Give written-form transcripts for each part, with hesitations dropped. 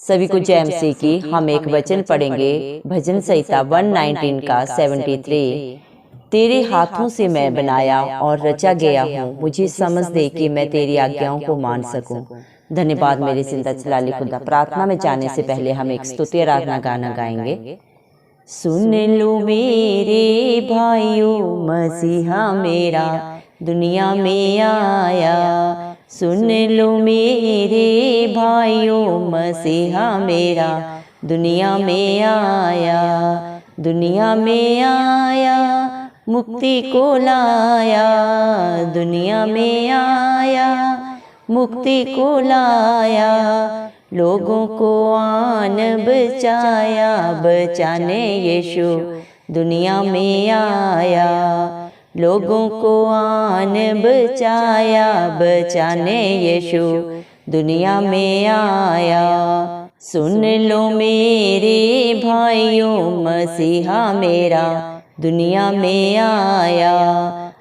सभी को जय मसीह की। हम एक वचन पढ़ेंगे भजन संहिता 119 का 73। तेरे हाथों से मैं बनाया और रचा गया हूँ, मुझे समझ दे कि मैं तेरी आज्ञाओं को मान सकूं। धन्यवाद मेरे जिंदा चलाली खुदा। प्रार्थना में जाने से पहले हम एक स्तुति आराधना गाना गाएंगे। सुन लो मेरे भाइयों, मसीहा मेरा दुनिया में आया। सुन लो मेरे भाइयों, मसीहा मेरा दुनिया में आया। दुनिया में आया, मुक्ति को लाया। दुनिया में आया, मुक्ति को लाया। लोगों को आन बचाया, बचाने यीशु दुनिया में आया। लोगों को आन बचाया, बचाने यीशु दुनिया में आया। सुन लो मेरे भाइयों, मसीहा मेरा दुनिया में आया।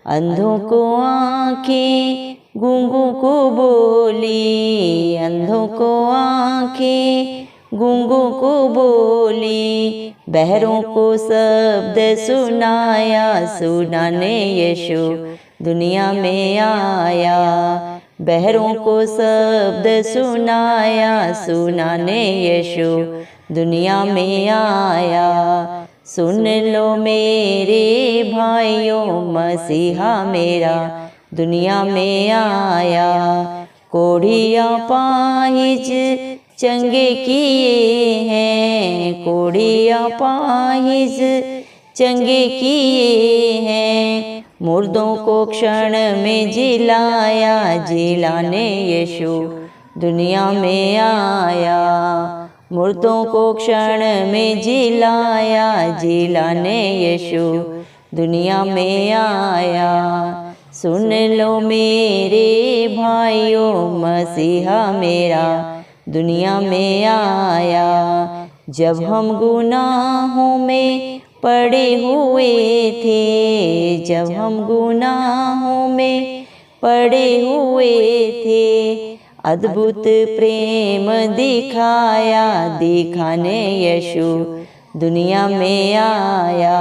अंधों को आँखें, गूंगों को बोली। अंधों को आँखें, गूंगों को बोली। बहरों को शब्द सुनाया, सुनाने यीशु दुनिया में आया। बहरों को शब्द सुनाया, सुनाने यीशु दुनिया में आया। सुन लो मेरे भाइयों, मसीहा मेरा दुनिया में आया। कोढ़िया पाहिज चंगे किए हैं, कोढ़िया पाहिज चंगे किए हैं। मुर्दों को क्षण में जिलाया, जिलाने यीशु दुनिया में आया। मुर्दों को क्षण में जिलाया, जिलाने यीशु दुनिया में आया। सुन लो मेरे भाइयों, मसीहा मेरा दुनिया में आया। जब हम गुनाहों में पड़े हुए थे, जब हम गुनाहों में पड़े हुए थे, अद्भुत प्रेम दिखाया, दिखाने यीशु दुनिया में आया।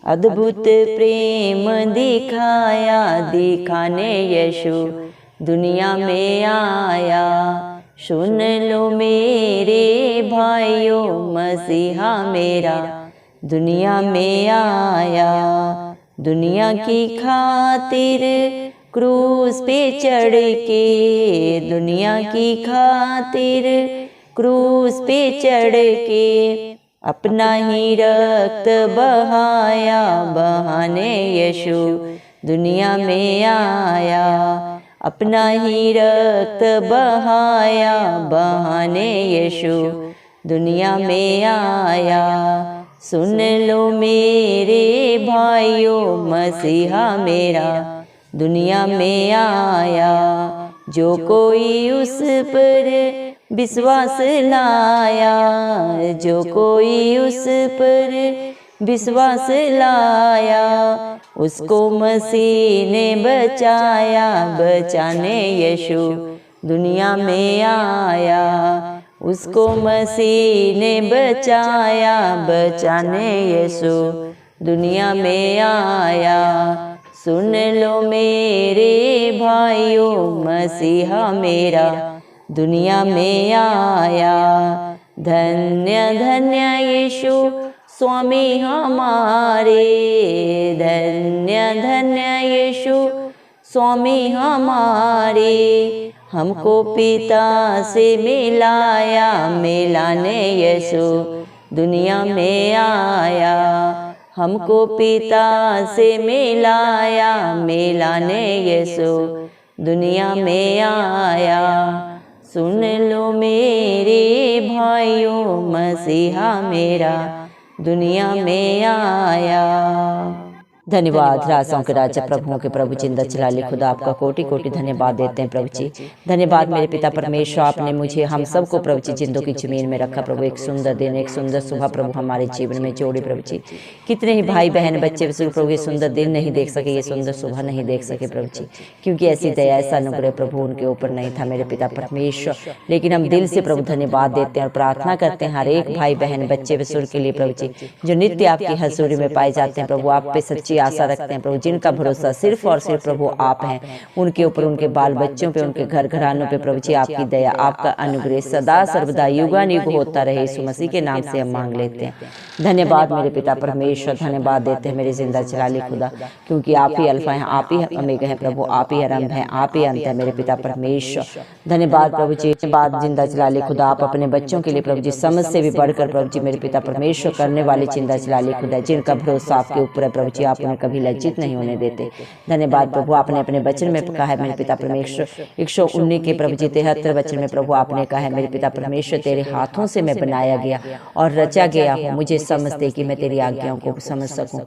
अद्भुत प्रेम दिखाया, दिखाने यीशु दुनिया में आया। सुन लो मेरे भाइयों, मसीहा मेरा दुनिया में आया। दुनिया की खातिर क्रूस पे चढ़ के, दुनिया की खातिर क्रूस पे चढ़ के, अपना ही रक्त बहाया, बहाने यीशु दुनिया में आया। अपना ही रक्त बहाया, बहाने यीशु दुनिया में आया। सुन लो मेरे भाइयों, मसीहा मेरा दुनिया में आया। जो कोई उस पर विश्वास लाया, जो कोई उस पर विश्वास लाया, उसको मसीह ने बचाया, बचाने यीशु दुनिया में आया। उसको मसीह ने बचाया, बचाने यीशु दुनिया में आया। सुन लो मेरे भाइयों, मसीहा मेरा दुनिया में आया। धन्य धन्य यीशु स्वामी हमारे, धन्य धन्य यीशु स्वामी हमारे। हमको पिता से मिलाया, मिलाने यीशु दुनिया में आया। हमको पिता से मिलाया, मिलाने यीशु दुनिया में आया। सुन लो मेरे भाइयों, मसीहा मेरा दुनिया में आया। धन्यवाद राजाओं के राजा प्रभुओं के प्रभु जिंदा जलाली खुदा, आपका कोटि कोटि धन्यवाद देते हैं प्रभु जी। धन्यवाद मेरे पिता परमेश्वर, आपने मुझे हम सबको प्रभु जी जिंदों की जमीन में रखा प्रभु। एक सुंदर दिन, एक सुंदर सुबह प्रभु हमारे जीवन में जोड़े प्रभु जी। कितने ही भाई बहन बच्चे प्रभु ये सुंदर दिन नहीं देख सके, ये सुंदर सुबह नहीं देख सके प्रभु जी, क्योंकि ऐसी दया ऐसा अनुग्रह प्रभु उनके ऊपर नहीं था मेरे पिता परमेश्वर। लेकिन हम दिल से प्रभु धन्यवाद देते हैं और प्रार्थना करते हैं हर एक भाई बहन बच्चे बुजुर्ग के लिए प्रभु जी, जो नित्य आपकी हजूरी में पाए जाते हैं प्रभु। आप पे सच्ची आशा रखते हैं प्रभु, जिनका भरोसा सिर्फ और सिर्फ प्रभु आप हैं। उनके ऊपर, उनके बाल बच्चों पे, उनके घर घरानों पे प्रभु जी आपकी दया, आपका अनुग्रह सदा सर्वदा युगानुयुग होता रहे। यीशु मसीह के नाम से हम मांग लेते हैं। धन्यवाद मेरे पिता परमेश्वर, धन्यवाद देते हैं मेरे जिंदा जलाली खुदा, क्योंकि आप ही अल्फा हैं, आप ही ओमेगा हैं प्रभु, आप ही आरंभ हैं, आप ही अंत है मेरे पिता परमेश्वर। धन्यवाद प्रभु जी, धन्यवाद जिंदा जलाली खुदा, आप अपने बच्चों के लिए प्रभु जी समझ से भी बढ़कर प्रभु जी मेरे पिता परमेश्वर करने वाले जिंदा जलाली खुदा, जिनका भरोसा आपके ऊपर है प्रभु जी, आप उन्हें कभी लज्जित नहीं होने देते। धन्यवाद प्रभु, आपने अपने वचन में कहा है मेरे पिता परमेश्वर 119 के प्रभु जी 73 वचन में प्रभु आपने कहा है मेरे पिता परमेश्वर, तेरे हाथों से मैं बनाया गया और रचा गया हूँ, मुझे समझ दे कि मैं तेरी आज्ञाओं को समझ सकूं।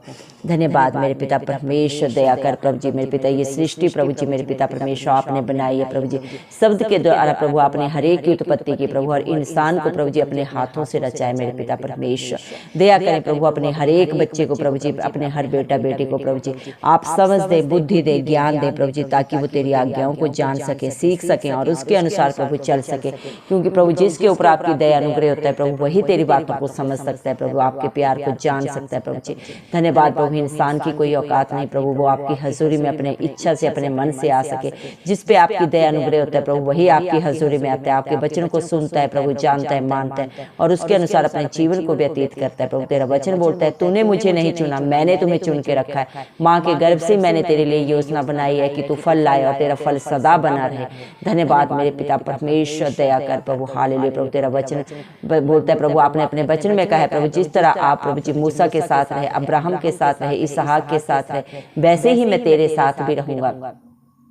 धन्यवाद मेरे पिता परमेश्वर, दया कर प्रभु जी मेरे पिता, ये सृष्टि प्रभु जी मेरे पिता परमेश्वर आपने बनाई है प्रभु जी, शब्द के द्वारा प्रभु आपने हर एक की उत्पत्ति की प्रभु, और इंसान को प्रभु जी अपने हाथों से रचा है मेरे पिता परमेश्वर। दया करें प्रभु अपने हर एक बच्चे को प्रभु जी, अपने हर बेटा बेटी को प्रभु जी आप समझ दे, बुद्धि दे, ज्ञान दे प्रभु जी, ताकि वो तेरी आज्ञाओं को जान सके, सीख सके और उसके अनुसार प्रभु चल सके। क्योंकि प्रभु जिसके ऊपर आपकी दया अनुग्रह होता है प्रभु, वही तेरी बातों को समझ सकता है प्रभु, आपके प्यार को जान सकता है प्रभु जी। धन्यवाद प्रभु, इंसान की कोई औकात नहीं प्रभु, वो आपकी हजूरी में अपने इच्छा से, अपने मन से आ सके। जिस पे आपकी दया अनुग्रह होता है प्रभु, वही आपकी हजूरी में आता है, आपके वचनों को सुनता है प्रभु, जानता है, मानता है और उसके अनुसार अपने जीवन को व्यतीत करता है प्रभु। तेरा वचन बोलता है, तूने मुझे नहीं चुना, मैंने तुम्हें चुन के रखा है। माँ के गर्भ से मैंने तेरे लिए योजना बनाई है कि तू फल लाए और तेरा फल सदा बना रहे। धन्यवाद मेरे पिता परमेश्वर, दया कर प्रभु। हालेलुया प्रभु, तेरा वचन बोलता है प्रभु, आपने अपने वचन में कहा है प्रभु, जिस तरह आप प्रभु जी मूसा के साथ रहे, अब्राहम के साथ रहे, इसहाक के साथ रहे, वैसे ही मैं तेरे साथ भी रहूंगा।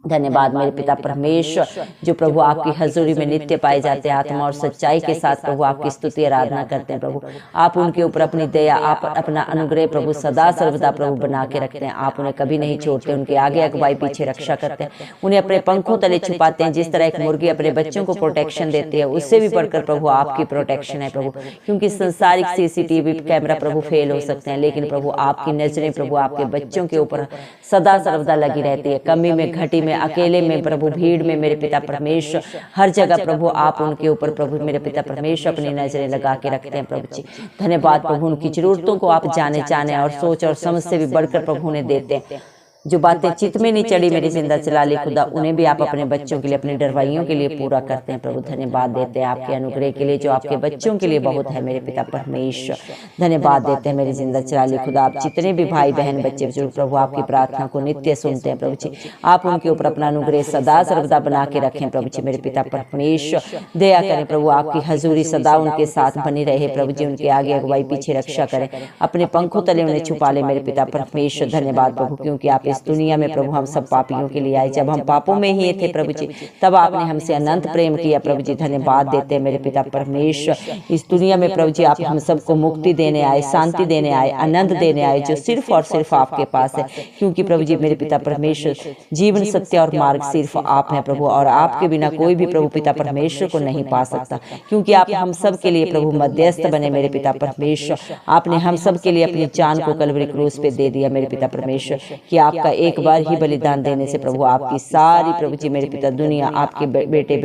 धन्यवाद मेरे पिता परमेश्वर, जो प्रभु आपकी हजूरी में नित्य पाए जाते हैं, आत्मा और सच्चाई के साथ प्रभु आपकी स्तुति आराधना करते हैं प्रभु। आप उनके ऊपर अपनी दया, आप अपना अनुग्रह प्रभु सदा सर्वदा प्रभु बना के रखते हैं। आप उन्हें कभी नहीं छोड़ते, उनके आगे अगुवाई पीछे रक्षा करते हैं, उन्हें अपने पंखों तले छुपाते हैं। जिस तरह एक मुर्गी अपने बच्चों को प्रोटेक्शन देती है, उससे भी बढ़कर प्रभु आपकी प्रोटेक्शन है प्रभु। क्योंकि संसारिक सीसीटीवी कैमरा प्रभु फेल हो सकते हैं, लेकिन प्रभु आपकी नजरें प्रभु आपके बच्चों के ऊपर सदा सर्वदा लगी रहती है। कमी में, घटी में, अकेले में प्रभु, भीड़ में मेरे पिता परमेश्वर, हर जगह प्रभु आप उनके ऊपर प्रभु मेरे पिता परमेश्वर अपनी नजरें लगा के रखते हैं प्रभु जी। धन्यवाद प्रभु, उनकी जरूरतों को आप जाने और सोच और समझ से भी बढ़कर प्रभु उन्हें देते हैं। जो बातें चित्त में नहीं चढ़ी मेरी जिंदा जलाली खुदा, उन्हें भी आप अपने बच्चों के लिए, अपने डरवाइयों के लिए पूरा करते हैं प्रभु। धन्यवाद देते हैं आपके अनुग्रह के लिए, जो आपके बच्चों के लिए बहुत है मेरे पिता परमेश्वर। धन्यवाद देते हैं मेरी जिंदा जलाली खुदा, आप जितने भी भाई बहन बच्चे बुजुर्ग प्रभु आपकी प्रार्थना को नित्य सुनते हैं प्रभु जी, आप उनके ऊपर अपना अनुग्रह सदा सर्वदा बना के रखें प्रभु जी मेरे पिता परमेश्वर। दया करें प्रभु, आपकी हजूरी सदा उनके साथ बनी रहे प्रभु जी, उनके आगे अगुवाई पीछे रक्षा करें, अपने पंखों तले उन्हें छुपा ले मेरे पिता परमेश्वर। धन्यवाद प्रभु, क्योंकि आप इस दुनिया में प्रभु हम सब पापियों के लिए आए। जब हम पापों में ही थे प्रभु जी, तब आपने हमसे अनंत प्रेम किया प्रभु जी। धन्यवाद देते हैं मेरे पिता परमेश्वर। इस दुनिया में प्रभु जी आप हम सबको मुक्ति देने आए, शांति देने आए, आनंद देने आए, जो सिर्फ और सिर्फ आपके पास है। क्योंकि प्रभु जी मेरे पिता परमेश्वर, जीवन, सत्य और मार्ग सिर्फ आप हैं प्रभु, और आपके बिना कोई भी प्रभु पिता परमेश्वर को नहीं पा सकता। क्योंकि आप हम सब के लिए प्रभु मध्यस्थ बने मेरे पिता परमेश्वर। आपने हम सब के लिए अपनी जान को कलवरी क्रूस पे दे दिया मेरे पिता परमेश्वर, कि आपका एक बार ही बलिदान देने से प्रभु आपकी सारी प्रभु जी मेरे पिता दुनिया, आपके बेटे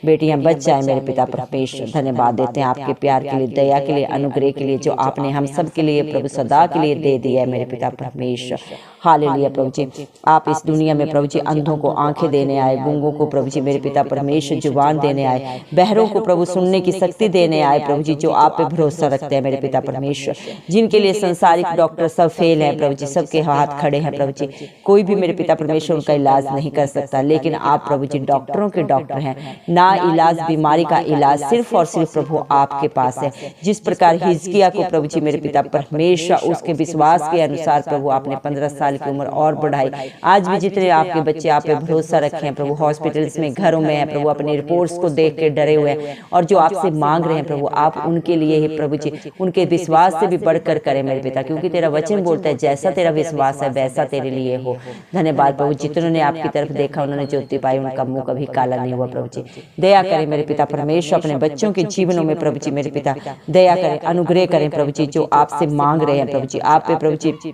बेटियां बच जाए मेरे पिता परमेश्वर। धन्यवाद देते हैं आपके प्यार के लिए, दया के लिए, अनुग्रह के लिए, जो आपने हम सब के लिए प्रभु सदा के लिए दे दिया है मेरे पिता परमेश्वर। हालेलुया प्रभु जी, आप इस दुनिया में प्रभु जी अंधों को आंखें देने आए, गूंगों को प्रभु जी मेरे पिता परमेश्वर जुबान देने आए, बहरों को प्रभु सुनने की शक्ति देने आए प्रभु जी, जो आप पे भरोसा रखते हैं मेरे पिता परमेश्वर। जिनके लिए संसारिक डॉक्टर सब फेल हैं प्रभु जी, सबके हाथ खड़े हैं प्रभु जी, जी। कोई भी मेरे पिता परमेश्वर उनका इलाज नहीं कर सकता, लेकिन आप प्रभु जी डॉक्टरों के डॉक्टर हैं। ना इलाज बीमारी का इलाज सिर्फ और सिर्फ प्रभु आपके पास है। जिस प्रकार हिजकिय्याह को प्रभु जी मेरे पिता परमेश्वर उसके विश्वास के अनुसार प्रभु आपने 15 साल की उम्र और बढ़ाई। आज भी जितने आपके बच्चे आप पे भरोसा रखे हैं प्रभु, हॉस्पिटल्स में, घरों में हैं प्रभु, अपनी रिपोर्ट्स को देख के डरे हुए हैं और जो आपसे मांग रहे हैं प्रभु, आप उनके लिए ही प्रभु जी उनके विश्वास से भी बढ़कर करें मेरे पिता, क्योंकि तेरा वचन बोलता है जैसा तेरा विश्वास है वैसा तेरे लिए हो। धन्यवाद प्रभु, जितनों ने आपकी तरफ देखा उन्होंने ज्योति पाई, उनका मुंह कभी काला नहीं हुआ प्रभु जी। दया करें मेरे पिता परमेश्वर अपने बच्चों के जीवनों में प्रभु जी मेरे पिता दया करें, अनुग्रह करें प्रभु जी, जो आपसे मांग रहे हैं प्रभु जी, आप पे प्रभु जी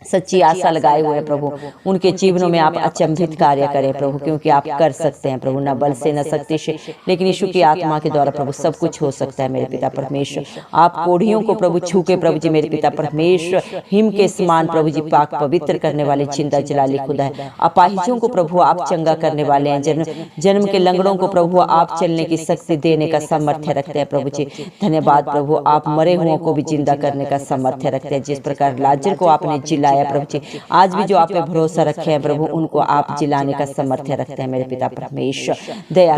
सच्ची आशा लगाए हुए हैं प्रभु, उनके जीवनों में आप अचंभित कार्य करें प्रभु, क्योंकि आप कर सकते हैं प्रभु, न बल से न शक्ति से, लेकिन यीशु की आत्मा के द्वारा प्रभु सब कुछ हो सकता है मेरे पिता परमेश्वर। आप कोढ़ियों को प्रभु छू के प्रभु जी मेरे पिता परमेश्वर हिम के समान प्रभु जी पाक पवित्र करने वाले जिंदा जलाली खुदा है। अपाहिजों को प्रभु आप चंगा करने वाले हैं, जन्म के लंगड़ों को प्रभु आप चलने की शक्ति देने का सामर्थ्य रखते हैं प्रभु जी। धन्यवाद प्रभु, आप मरे हुओं को भी जिंदा करने का सामर्थ्य रखते हैं। जिस प्रकार लाजर को आपने जिलाया प्रभु जी, आज भी जो आप पे भरोसा रखे हैं प्रभु उनको आप जिलाने का सामर्थ्य रखते हैं मेरे पिता परमेश्वर। दया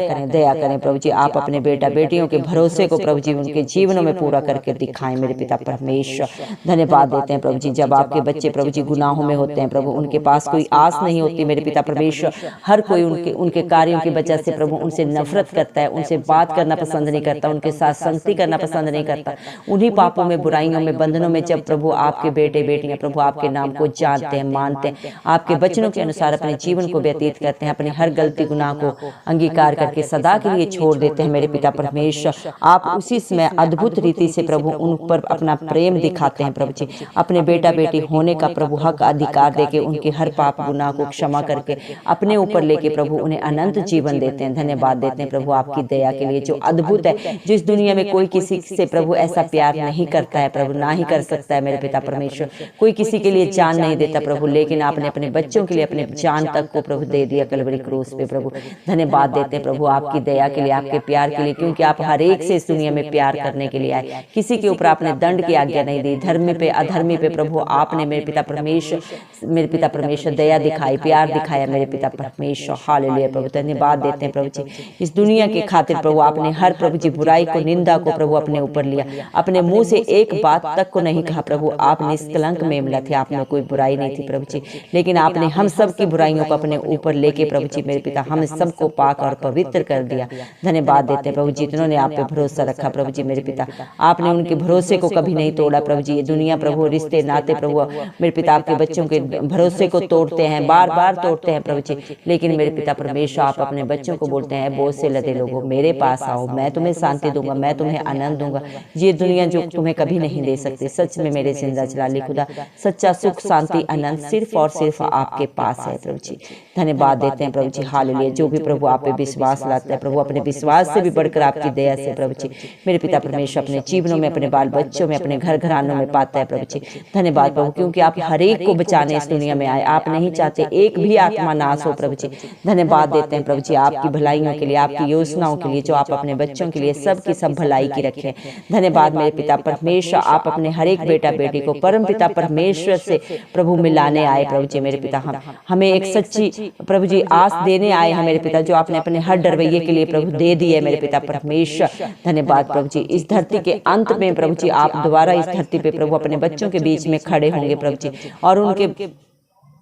करें प्रभु जी, आप अपने बेटा बेटियों के भरोसे को प्रभु जी उनके जीवनों में पूरा करके दिखाएं मेरे पिता परमेश्वर। धन्यवाद देते हैं प्रभु जी, जब आपके बच्चे प्रभु जी गुनाहों में होते हैं प्रभु, उनके पास कोई आस नहीं होती मेरे पिता परमेश्वर, हर कोई उनके कार्यों की वजह से प्रभु उनसे नफरत करता है, उनसे बात करना पसंद नहीं करता, उनके साथ संगति करना पसंद नहीं करता। उन्हीं पापों में, बुराइयों में, बंधनों में जब प्रभु आपके बेटे बेटियां प्रभु आपके नाम को जानते हैं, मानते हैं, आपके वचनों के अनुसार अपने जीवन को व्यतीत करते हैं, अपनी हर गलती गुनाह को अंगीकार करके सदा के लिए छोड़ देते हैं मेरे पिता परमेश्वर, आप उसी समय अद्भुत रीति से प्रभु उन पर अपना प्रेम दिखाते हैं प्रभु जी। अपने बेटा बेटी होने का प्रभु हक अधिकार देके उनके हर पाप गुनाह को क्षमा करके अपने ऊपर लेके प्रभु उन्हें अनंत जीवन देते हैं। धन्यवाद देते हैं प्रभु आपकी दया के लिए जो अद्भुत है, जिस दुनिया में कोई किसी से प्रभु ऐसा प्यार नहीं करता है प्रभु, ना ही कर सकता है मेरे पिता परमेश्वर। कोई किसी के लिए जान नहीं देता प्रभु, लेकिन आपने अपने बच्चों के लिए अपने जान तक को प्रभु दे दिया कलवरी क्रूस पे प्रभु। धन्यवाद देते हैं प्रभु आपकी दया के लिए, आपके प्यार के लिए, क्योंकि आप हर एक से इस दुनिया में प्यार करने के लिए आए। किसी के ऊपर आपने दंड की आज्ञा नहीं दी, धर्मी पे अधर्मी पे प्रभु आपने मेरे पिता परमेश्वर दया दिखाई, प्यार दिखाया मेरे पिता परमेश्वर। हालेलुया प्रभु, धन्यवाद देते हैं प्रभु जी। इस दुनिया के खातिर प्रभु आपने हर प्रभु जी बुराई को, निंदा को प्रभु अपने ऊपर लिया, अपने मुंह से एक बात तक को नहीं कहा प्रभु। आप निष्कलंक मेमना थे, आप में कोई बुराई नहीं थी प्रभु जी, लेकिन आपने हम सब की बुराइयों को अपने ऊपर लेके प्रभु जी मेरे पिता हम सबको पाक और पवित्र कर दिया। धन्यवाद देते हैं प्रभु, जितनों ने आप पे भरोसा रखा प्रभु जी मेरे पिता, आपने उनके भरोसे को कभी नहीं तोड़ा प्रभु जी। ये दुनिया प्रभु, रिश्ते नाते प्रभु मेरे पिता आपके बच्चों के भरोसे को तोड़ते हैं, बार बार तोड़ते हैं प्रभु जी, लेकिन मेरे पिता परमेश्वर आप अपने बच्चों को बोलते हैं बोझ से लदे लोगों मेरे पास आओ, मैं तुम्हें शांति दूंगा, मैं तुम्हें आनंद दूंगा। ये दुनिया जो तुम्हें कभी नहीं दे सकती, सच में मेरे जिंदा जलाली खुदा, सच्चा सुख शांति आनंद सिर्फ और सिर्फ आपके पास है प्रभु जी। धन्यवाद देते हैं प्रभु जी। हालेलुया, जो भी प्रभु आप पे विश्वास लाता है प्रभु, अपने विश्वास से भी बढ़कर आपकी दया से प्रभु जी मेरे पिता परमेश्वर अपने जीवनों में, अपने बाल बच्चों में, अपने घर घरानों में पाता है प्रभु जी। धन्यवाद प्रभु, क्योंकि आप हर एक को बचाने इस दुनिया में आए, आप नहीं चाहते एक भी आत्मा नाश हो प्रभु जी। धन्यवाद देते हैं प्रभु जी आपकी भलाइयों के लिए, आपकी योजनाओं के लिए, जो आप अपने बच्चों के लिए सबकी सब भलाई की रखें। धन्यवाद मेरे पिता परमेश्वर, आप अपने हर एक बेटा बेटी को परम पिता परमेश्वर से प्रभु मिलाने आए प्रभु जी मेरे पिता, हमें एक सच्ची प्रभु जी आस देने आए हैं मेरे पिता, जो आपने अपने हर डरवैये के लिए प्रभु दे दी है मेरे पिता परमेश्वर। धन्यवाद प्रभु जी, इस धरती के अंत में प्रभु जी आप दोबारा इस धरती पे प्रभु अपने बच्चों के बीच में खड़े होंगे प्रभु जी, और उनके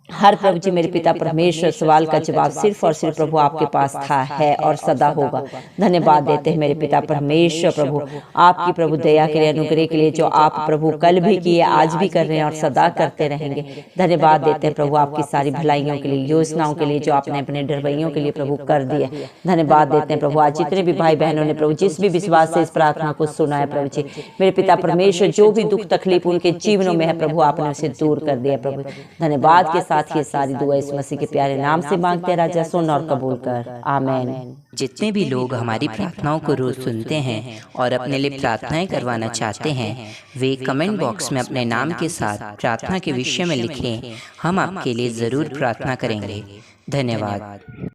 हर प्रभु जी मेरे पिता परमेश्वर सवाल का जवाब सिर्फ और सिर्फ प्रभु आपके पास था, है और सदा होगा। धन्यवाद देते हैं मेरे पिता परमेश्वर प्रभु आपकी प्रभु दया के लिए, अनुग्रह के लिए, जो आप प्रभु कल भी किए, आज भी कर रहे हैं और सदा करते रहेंगे। धन्यवाद देते हैं प्रभु आपकी सारी भलाइयों के लिए, योजनाओं के लिए, जो आपने अपने डरवैयों के लिए प्रभु कर दिए। धन्यवाद देते हैं प्रभु आज जितने भी भाई बहनों ने प्रभु जिस भी विश्वास से इस प्रार्थना को सुना है प्रभु जी मेरे पिता परमेश्वर, जो भी दुख तकलीफ उनके जीवनों में है प्रभु आपने उसे दूर कर दिया प्रभु। धन्यवाद के साथ ये सारी दुआ इस मसीह के प्यारे नाम से मांगते हैं राजा, सुन और कबूल कर, आमीन। जितने भी लोग हमारी प्रार्थनाओं को रोज सुनते हैं और अपने लिए प्रार्थनाएं करवाना चाहते हैं, वे कमेंट बॉक्स में अपने नाम के साथ प्रार्थना के विषय में लिखें, हम आपके लिए जरूर प्रार्थना करेंगे। धन्यवाद।